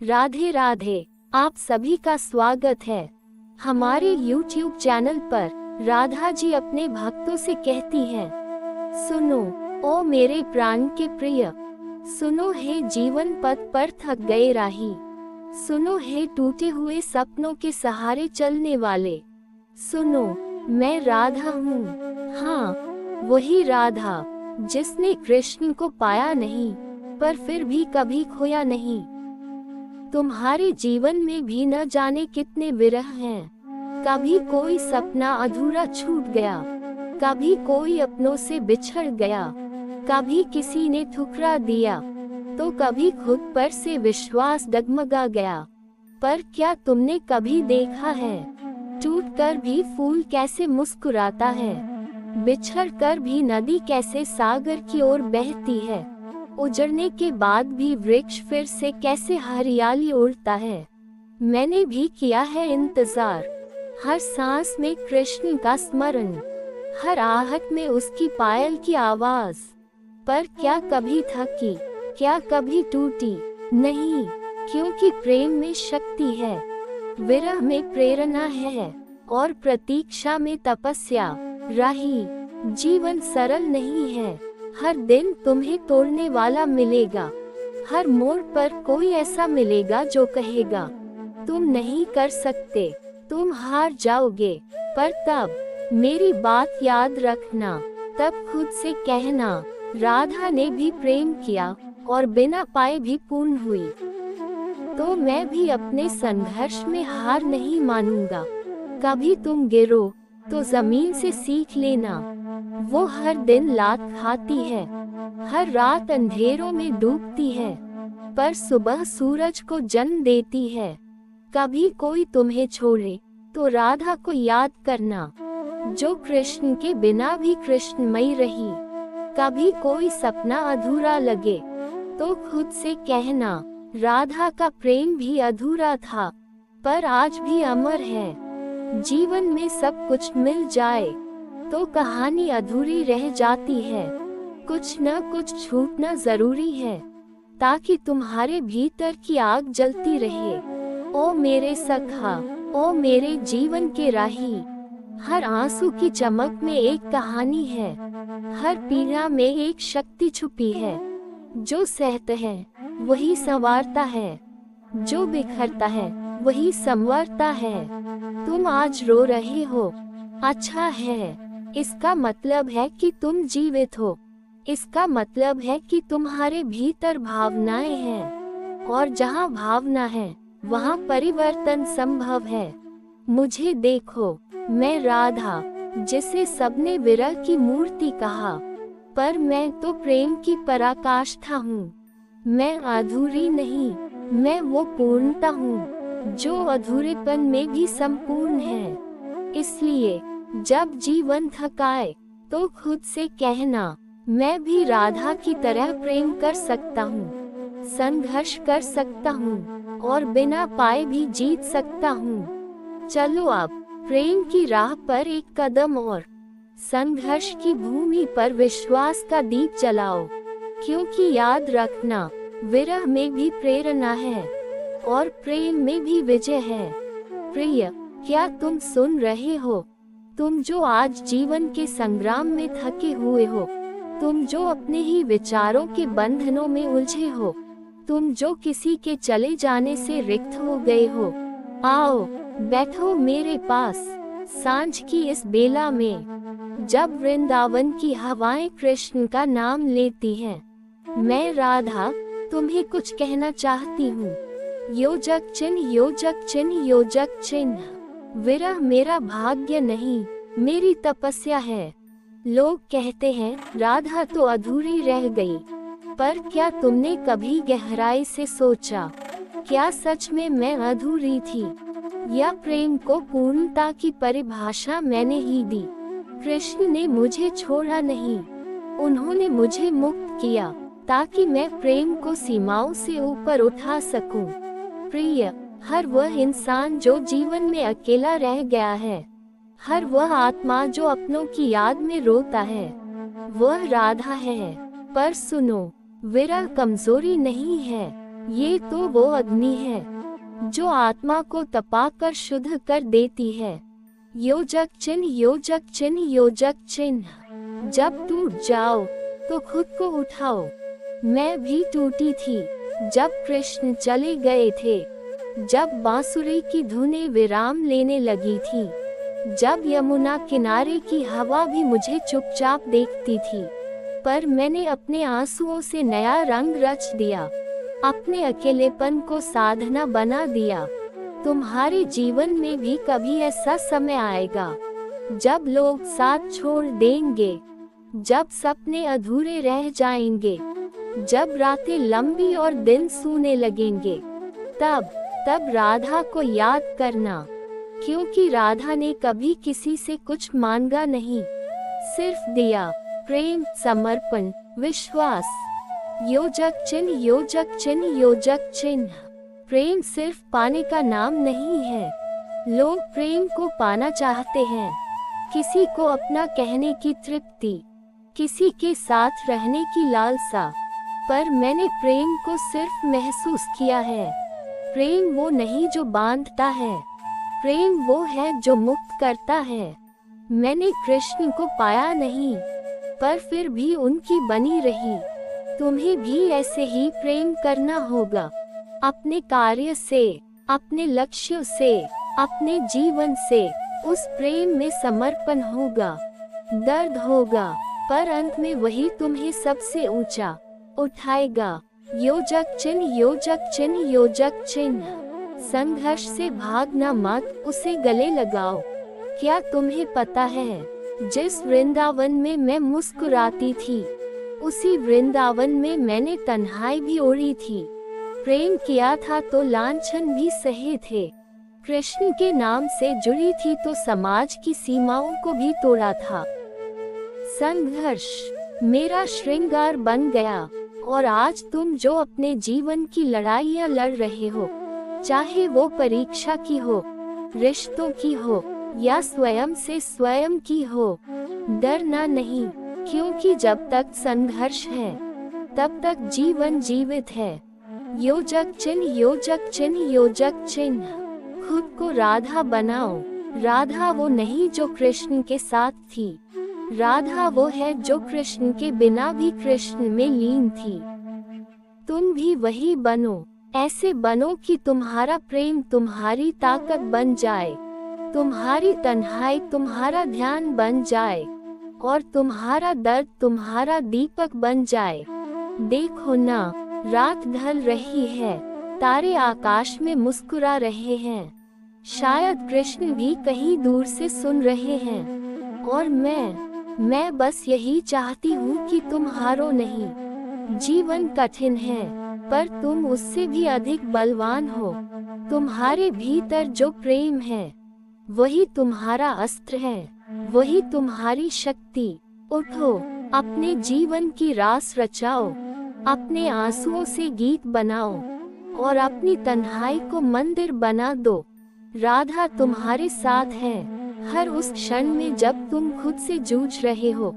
राधे राधे। आप सभी का स्वागत है हमारे YouTube चैनल पर। राधा जी अपने भक्तों से कहती हैं, सुनो ओ मेरे प्राण के प्रिय, सुनो हे जीवन पथ पर थक गए राही, सुनो हे टूटे हुए सपनों के सहारे चलने वाले, सुनो मैं राधा हूँ। हाँ, वही राधा जिसने कृष्ण को पाया नहीं पर फिर भी कभी खोया नहीं। तुम्हारे जीवन में भी न जाने कितने विरह हैं। कभी कोई सपना अधूरा छूट गया, कभी कोई अपनों से बिछड़ गया, कभी किसी ने ठुकरा दिया, तो कभी खुद पर से विश्वास डगमगा गया। पर क्या तुमने कभी देखा है, टूटकर भी फूल कैसे मुस्कुराता है, बिछड़ कर भी नदी कैसे सागर की ओर बहती है, उजड़ने के बाद भी वृक्ष फिर से कैसे हरियाली उड़ता है। मैंने भी किया है इंतजार, हर सांस में कृष्ण का स्मरण, हर आहट में उसकी पायल की आवाज। पर क्या कभी थकी, क्या कभी टूटी नहीं, क्योंकि प्रेम में शक्ति है, विरह में प्रेरणा है और प्रतीक्षा में तपस्या। राही जीवन सरल नहीं है, हर दिन तुम्हें तोड़ने वाला मिलेगा, हर मोड़ पर कोई ऐसा मिलेगा जो कहेगा तुम नहीं कर सकते, तुम हार जाओगे। पर तब मेरी बात याद रखना, तब खुद से कहना, राधा ने भी प्रेम किया और बिना पाए भी पूर्ण हुई। तो मैं भी अपने संघर्ष में हार नहीं मानूंगा। कभी तुम गिरो तो जमीन से सीख लेना, वो हर दिन लात खाती है, हर रात अंधेरों में डूबती है, पर सुबह सूरज को जन्म देती है। कभी कोई तुम्हें छोड़े तो राधा को याद करना, जो कृष्ण के बिना भी कृष्णमयी रही। कभी कोई सपना अधूरा लगे तो खुद से कहना, राधा का प्रेम भी अधूरा था पर आज भी अमर है। जीवन में सब कुछ मिल जाए तो कहानी अधूरी रह जाती है, कुछ न कुछ छूटना जरूरी है ताकि तुम्हारे भीतर की आग जलती रहे। ओ मेरे सखा, ओ मेरे जीवन के राही, हर आंसू की चमक में एक कहानी है, हर पीड़ा में एक शक्ति छुपी है। जो सहता है वही संवारता है, जो बिखरता है वही संवारता है। तुम आज रो रहे हो, अच्छा है, इसका मतलब है कि तुम जीवित हो, इसका मतलब है कि तुम्हारे भीतर भावनाएं हैं, और जहाँ भावना है वहाँ परिवर्तन संभव है। मुझे देखो, मैं राधा, जिसे सबने विरह की मूर्ति कहा, पर मैं तो प्रेम की पराकाष्ठा हूँ। मैं अधूरी नहीं, मैं वो पूर्णता हूँ जो अधूरेपन में भी संपूर्ण है। इसलिए जब जीवन थकाए तो खुद से कहना, मैं भी राधा की तरह प्रेम कर सकता हूँ, संघर्ष कर सकता हूँ और बिना पाए भी जीत सकता हूँ। चलो अब प्रेम की राह पर एक कदम और, संघर्ष की भूमि पर विश्वास का दीप जलाओ, क्योंकि याद रखना, विरह में भी प्रेरणा है और प्रेम में भी विजय है। प्रिय, क्या तुम सुन रहे हो? तुम जो आज जीवन के संग्राम में थके हुए हो, तुम जो अपने ही विचारों के बंधनों में उलझे हो, तुम जो किसी के चले जाने से रिक्त हो गए हो, आओ बैठो मेरे पास सांझ की इस बेला में, जब वृंदावन की हवाएं कृष्ण का नाम लेती हैं। मैं राधा तुम्हें कुछ कहना चाहती हूँ। योजक चिन्ह, योजक चिन्ह, योजक चिन्ह, विरह मेरा भाग्य नहीं, मेरी तपस्या है। लोग कहते हैं राधा तो अधूरी रह गई, पर क्या तुमने कभी गहराई से सोचा, क्या सच में मैं अधूरी थी, या प्रेम को पूर्णता की परिभाषा मैंने ही दी? कृष्ण ने मुझे छोड़ा नहीं, उन्होंने मुझे मुक्त किया ताकि मैं प्रेम को सीमाओं से ऊपर उठा सकूं। प्रिय, हर वह इंसान जो जीवन में अकेला रह गया है, हर वह आत्मा जो अपनों की याद में रोता है, वह राधा है। पर सुनो, विरह कमजोरी नहीं है, ये तो वो अग्नि है जो आत्मा को तपाकर शुद्ध कर देती है। योजक चिन्ह, योजक चिन्ह, योजक चिन्ह। जब टूट जाओ तो खुद को उठाओ। मैं भी टूटी थी जब कृष्ण चले गए थे, जब बांसुरी की धुनें विराम लेने लगी थी, जब यमुना किनारे की हवा भी मुझे चुपचाप देखती थी। पर मैंने अपने आंसुओं से नया रंग रच दिया, अपने अकेलेपन को साधना बना दिया। तुम्हारे जीवन में भी कभी ऐसा समय आएगा जब लोग साथ छोड़ देंगे, जब सपने अधूरे रह जाएंगे, जब रातें लंबी और दिन सूने लगेंगे। तब राधा को याद करना, क्योंकि राधा ने कभी किसी से कुछ मांगा नहीं, सिर्फ दिया प्रेम, समर्पण, विश्वास। योजक चिन्ह, योजक चिन्ह, योजक चिन्ह। प्रेम सिर्फ पाने का नाम नहीं है। लोग प्रेम को पाना चाहते हैं, किसी को अपना कहने की तृप्ति, किसी के साथ रहने की लालसा। पर मैंने प्रेम को सिर्फ महसूस किया है। प्रेम वो नहीं जो बांधता है, प्रेम वो है जो मुक्त करता है। मैंने कृष्ण को पाया नहीं, पर फिर भी उनकी बनी रही। तुम्हें भी ऐसे ही प्रेम करना होगा, अपने कार्य से, अपने लक्ष्यों से, अपने जीवन से। उस प्रेम में समर्पण होगा, दर्द होगा, पर अंत में वही तुम्हें सबसे ऊंचा उठाएगा। योजक चिन्ह, योजक चिन्ह, योजक चिन्ह। संघर्ष से भागना मत, उसे गले लगाओ। क्या तुम्हें पता है, जिस वृंदावन में मैं मुस्कुराती थी, उसी वृंदावन में मैंने तन्हाई भी ओढ़ी थी। प्रेम किया था तो लांछन भी सहे थे। कृष्ण के नाम से जुड़ी थी तो समाज की सीमाओं को भी तोड़ा था। संघर्ष मेरा श्रृंगार बन गया, और आज तुम जो अपने जीवन की लड़ाइयाँ लड़ रहे हो, चाहे वो परीक्षा की हो, रिश्तों की हो, या स्वयं से स्वयं की हो, डरना नहीं, क्योंकि जब तक संघर्ष है तब तक जीवन जीवित है। योजक चिन्ह, योजक चिन्ह, योजक चिन्ह। खुद को राधा बनाओ। राधा वो नहीं जो कृष्ण के साथ थी, राधा वो है जो कृष्ण के बिना भी कृष्ण में लीन थी। तुम भी वही बनो, ऐसे बनो कि तुम्हारा प्रेम तुम्हारी ताकत बन जाए, तुम्हारी तन्हाई तुम्हारा ध्यान बन जाए, और तुम्हारा दर्द तुम्हारा दीपक बन जाए। देखो ना, रात ढल रही है, तारे आकाश में मुस्कुरा रहे हैं। शायद कृष्ण भी कहीं दूर से सुन रहे हैं। और मैं बस यही चाहती हूँ कि तुम हारो नहीं। जीवन कठिन है, पर तुम उससे भी अधिक बलवान हो। तुम्हारे भीतर जो प्रेम है, वही तुम्हारा अस्त्र है, वही तुम्हारी शक्ति। उठो, अपने जीवन की रास रचाओ, अपने आंसुओं से गीत बनाओ, और अपनी तन्हाई को मंदिर बना दो। राधा तुम्हारे साथ है, हर उस क्षण में जब तुम खुद से जूझ रहे हो,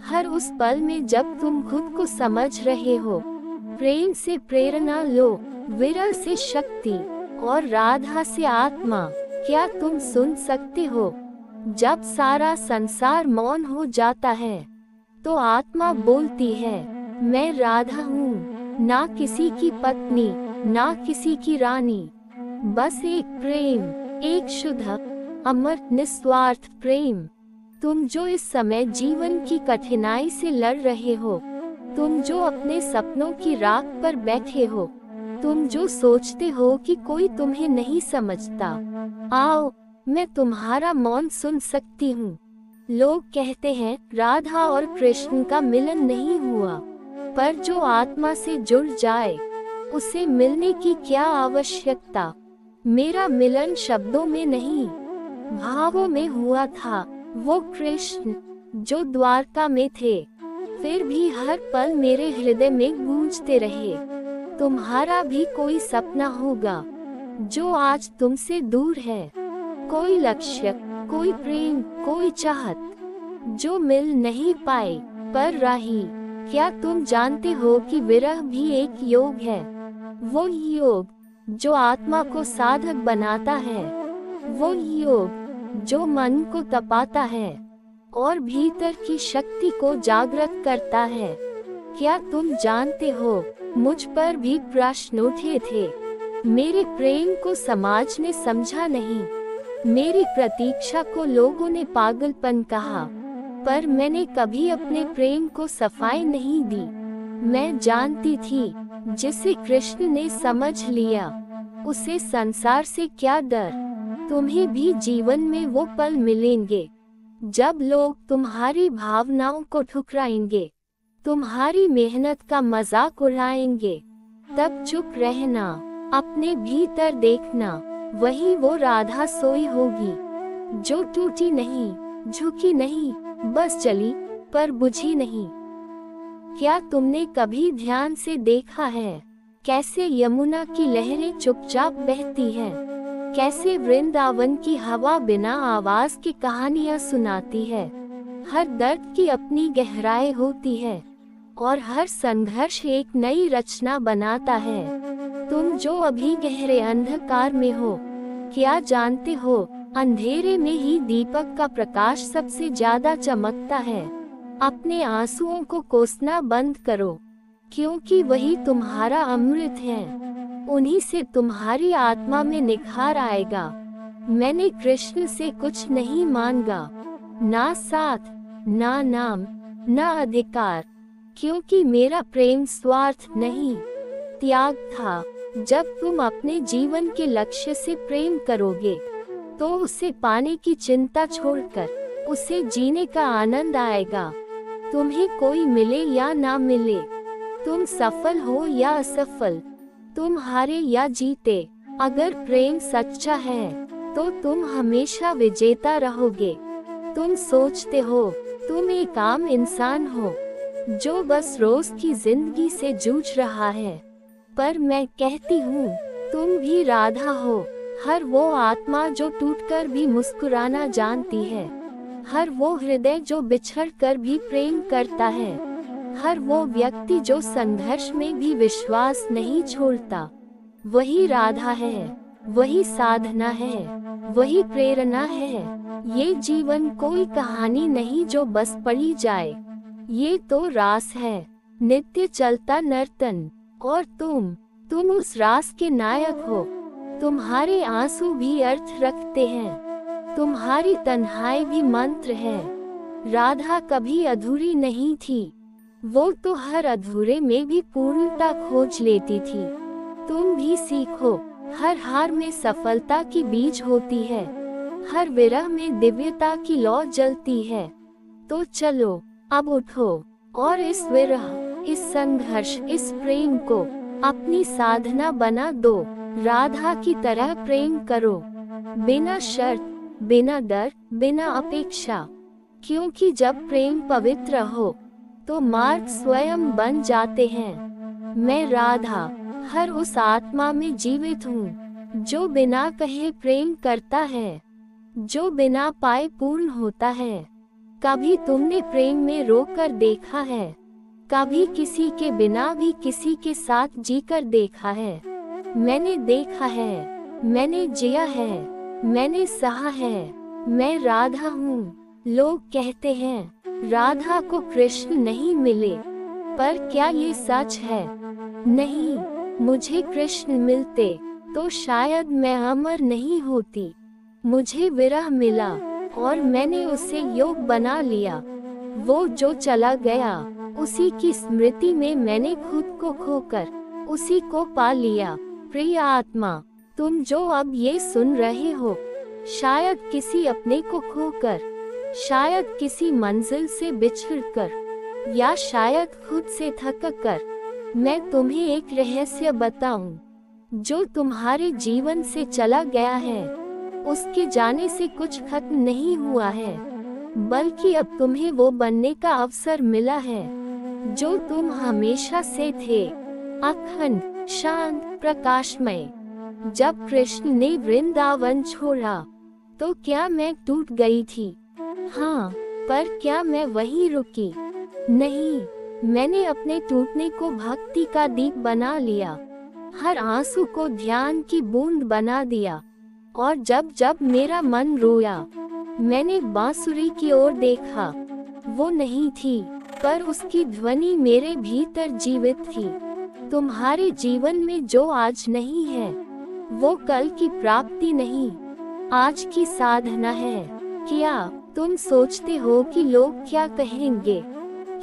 हर उस पल में जब तुम खुद को समझ रहे हो। प्रेम से प्रेरणा लो, विरह से शक्ति, और राधा से आत्मा। क्या तुम सुन सकते हो? जब सारा संसार मौन हो जाता है, तो आत्मा बोलती है, मैं राधा हूँ, ना किसी की पत्नी, ना किसी की रानी, बस एक प्रेम, एक शुद्ध, अमर, निस्वार्थ प्रेम। तुम जो इस समय जीवन की कठिनाई से लड़ रहे हो, तुम जो अपने सपनों की राख पर बैठे हो, तुम जो सोचते हो कि कोई तुम्हें नहीं समझता, आओ, मैं तुम्हारा मौन सुन सकती हूँ। लोग कहते हैं राधा और कृष्ण का मिलन नहीं हुआ, पर जो आत्मा से जुड़ जाए, उसे मिलने की क्या आवश्यकता। मेरा मिलन शब्दों में नहीं, भावों में हुआ था। वो कृष्ण जो द्वारका में थे, फिर भी हर पल मेरे हृदय में गूंजते रहे। तुम्हारा भी कोई सपना होगा जो आज तुमसे दूर है, कोई लक्ष्य, कोई प्रेम, कोई चाहत जो मिल नहीं पाए, पर राही। क्या तुम जानते हो कि विरह भी एक योग है? वो योग जो आत्मा को साधक बनाता है, वो योग जो मन को तपाता है और भीतर की शक्ति को जागृत करता है। क्या तुम जानते हो, मुझ पर भी प्रश्न उठे थे। मेरे प्रेम को समाज ने समझा नहीं, मेरी प्रतीक्षा को लोगों ने पागलपन कहा, पर मैंने कभी अपने प्रेम को सफाई नहीं दी। मैं जानती थी, जिसे कृष्ण ने समझ लिया, उसे संसार से क्या डर। तुम्हें भी जीवन में वो पल मिलेंगे जब लोग तुम्हारी भावनाओं को ठुकराएंगे, तुम्हारी मेहनत का मजाक उड़ाएंगे। तब चुप रहना, अपने भीतर देखना, वही वो राधा सोई होगी जो टूटी नहीं, झुकी नहीं, बस चली पर बुझी नहीं। क्या तुमने कभी ध्यान से देखा है कैसे यमुना की लहरें चुपचाप बहती हैं, कैसे वृंदावन की हवा बिना आवाज की कहानियां सुनाती है। हर दर्द की अपनी गहराई होती है और हर संघर्ष एक नई रचना बनाता है। तुम जो अभी गहरे अंधकार में हो, क्या जानते हो, अंधेरे में ही दीपक का प्रकाश सबसे ज्यादा चमकता है। अपने आंसुओं को कोसना बंद करो, क्योंकि वही तुम्हारा अमृत है। उन्हीं से तुम्हारी आत्मा में निखार आएगा। मैंने कृष्ण से कुछ नहीं मांगा, ना साथ, ना नाम, ना अधिकार, क्योंकि मेरा प्रेम स्वार्थ नहीं, त्याग था। जब तुम अपने जीवन के लक्ष्य से प्रेम करोगे, तो उसे पाने की चिंता छोड़कर उसे जीने का आनंद आएगा। तुम्हें कोई मिले या ना मिले, तुम सफल हो या असफल, तुम हारे या जीते, अगर प्रेम सच्चा है तो तुम हमेशा विजेता रहोगे। तुम सोचते हो तुम एक आम इंसान हो जो बस रोज की जिंदगी से जूझ रहा है, पर मैं कहती हूँ तुम भी राधा हो। हर वो आत्मा जो टूटकर भी मुस्कुराना जानती है, हर वो हृदय जो बिछड़कर भी प्रेम करता है, हर वो व्यक्ति जो संघर्ष में भी विश्वास नहीं छोड़ता, वही राधा है, वही साधना है, वही प्रेरणा है। ये जीवन कोई कहानी नहीं जो बस पढ़ी जाए, ये तो रास है, नित्य चलता नर्तन। और तुम उस रास के नायक हो। तुम्हारे आंसू भी अर्थ रखते हैं, तुम्हारी तन्हाई भी मंत्र है। राधा कभी अधूरी नहीं थी, वो तो हर अधूरे में भी पूर्णता खोज लेती थी। तुम भी सीखो, हर हार में सफलता की बीज होती है, हर विरह में दिव्यता की लौ जलती है। तो चलो अब उठो और इस विरह, इस संघर्ष, इस प्रेम को अपनी साधना बना दो। राधा की तरह प्रेम करो, बिना शर्त, बिना डर, बिना अपेक्षा, क्योंकि जब प्रेम पवित्र हो तो मार्ग स्वयं बन जाते हैं। मैं राधा हर उस आत्मा में जीवित हूँ जो बिना कहे प्रेम करता है, जो बिना पाए पूर्ण होता है। कभी तुमने प्रेम में रोकर देखा है, कभी किसी के बिना भी किसी के साथ जीकर देखा है। मैंने देखा है, मैंने जिया है, मैंने सहा है, मैं राधा हूँ। लोग कहते हैं राधा को कृष्ण नहीं मिले, पर क्या ये सच है? नहीं, मुझे कृष्ण मिलते तो शायद मैं अमर नहीं होती। मुझे विरह मिला और मैंने उसे योग बना लिया। वो जो चला गया, उसी की स्मृति में मैंने खुद को खोकर उसी को पा लिया। प्रिय आत्मा, तुम जो अब ये सुन रहे हो, शायद किसी अपने को खोकर, शायद किसी मंजिल से बिछड़कर, या शायद खुद से थककर, मैं तुम्हें एक रहस्य बताऊं, जो तुम्हारे जीवन से चला गया है, उसके जाने से कुछ खत्म नहीं हुआ है, बल्कि अब तुम्हें वो बनने का अवसर मिला है जो तुम हमेशा से थे, अखंड, शांत, प्रकाशमय। जब कृष्ण ने वृंदावन छोड़ा, तो क्या मैं टूट गई थी? हाँ, पर क्या मैं वहीं रुकी? नहीं, मैंने अपने टूटने को भक्ति का दीप बना लिया। हर आंसू को ध्यान की बूंद बना दिया। और जब जब मेरा मन रोया, मैंने बांसुरी की ओर देखा। वो नहीं थी, पर उसकी ध्वनि मेरे भीतर जीवित थी। तुम्हारे जीवन में जो आज नहीं है, वो कल की प्राप्ति नहीं, आज की साधना है। क्या तुम सोचते हो कि लोग क्या कहेंगे?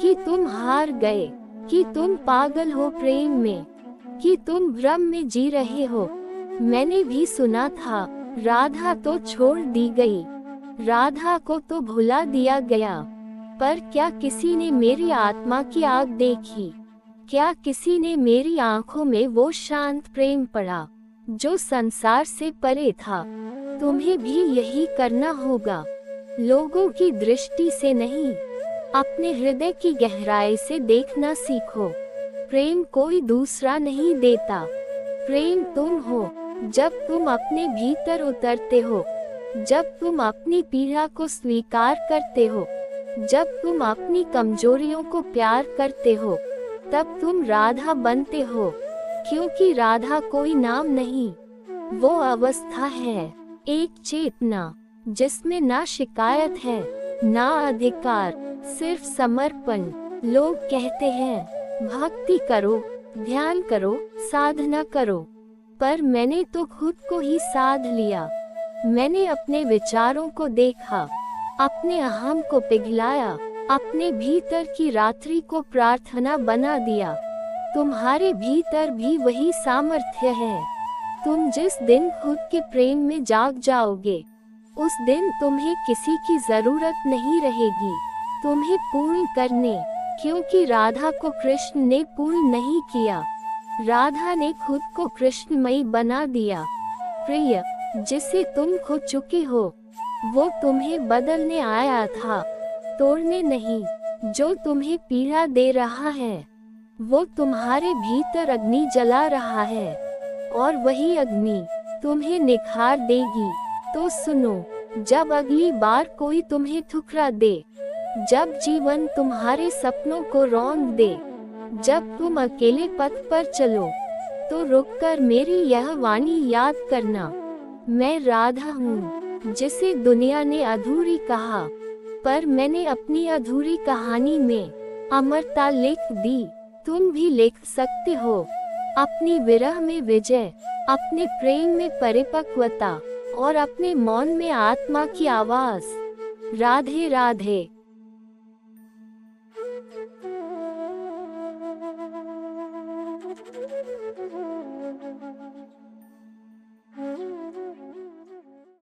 कि तुम हार गए, कि तुम पागल हो प्रेम में, कि तुम भ्रम में जी रहे हो? मैंने भी सुना था, राधा तो छोड़ दी गई, राधा को तो भुला दिया गया। पर क्या किसी ने मेरी आत्मा की आग देखी? क्या किसी ने मेरी आंखों में वो शांत प्रेम पढ़ा, जो संसार से परे था? तुम्हें भी यही करना होगा। लोगों की दृष्टि से नहीं, अपने हृदय की गहराई से देखना सीखो। प्रेम कोई दूसरा नहीं देता, प्रेम तुम हो। जब तुम अपने भीतर उतरते हो, जब तुम अपनी पीड़ा को स्वीकार करते हो, जब तुम अपनी कमजोरियों को प्यार करते हो, तब तुम राधा बनते हो। क्योंकि राधा कोई नाम नहीं, वो अवस्था है, एक चेतना जिसमें ना शिकायत है, ना अधिकार, सिर्फ समर्पण। लोग कहते हैं भक्ति करो, ध्यान करो, साधना करो, पर मैंने तो खुद को ही साध लिया। मैंने अपने विचारों को देखा, अपने अहम को पिघलाया, अपने भीतर की रात्रि को प्रार्थना बना दिया। तुम्हारे भीतर भी वही सामर्थ्य है। तुम जिस दिन खुद के प्रेम में जाग जाओगे, उस दिन तुम्हें किसी की जरूरत नहीं रहेगी तुम्हें पूर्ण करने, क्योंकि राधा को कृष्ण ने पूर्ण नहीं किया, राधा ने खुद को कृष्णमयी बना दिया। प्रिय, जिसे तुम खो चुके हो, वो तुम्हें बदलने आया था, तोड़ने नहीं। जो तुम्हें पीड़ा दे रहा है, वो तुम्हारे भीतर अग्नि जला रहा है, और वही अग्नि तुम्हें निखार देगी। तो सुनो, जब अगली बार कोई तुम्हें ठुकरा दे, जब जीवन तुम्हारे सपनों को रौंद दे, जब तुम अकेले पथ पर चलो, तो रुककर मेरी यह वाणी याद करना, मैं राधा हूँ, जिसे दुनिया ने अधूरी कहा, पर मैंने अपनी अधूरी कहानी में अमरता लिख दी। तुम भी लिख सकते हो अपनी विरह में विजय, अपने प्रेम में परिपक्वता, और अपने मौन में आत्मा की आवाज। राधे राधे।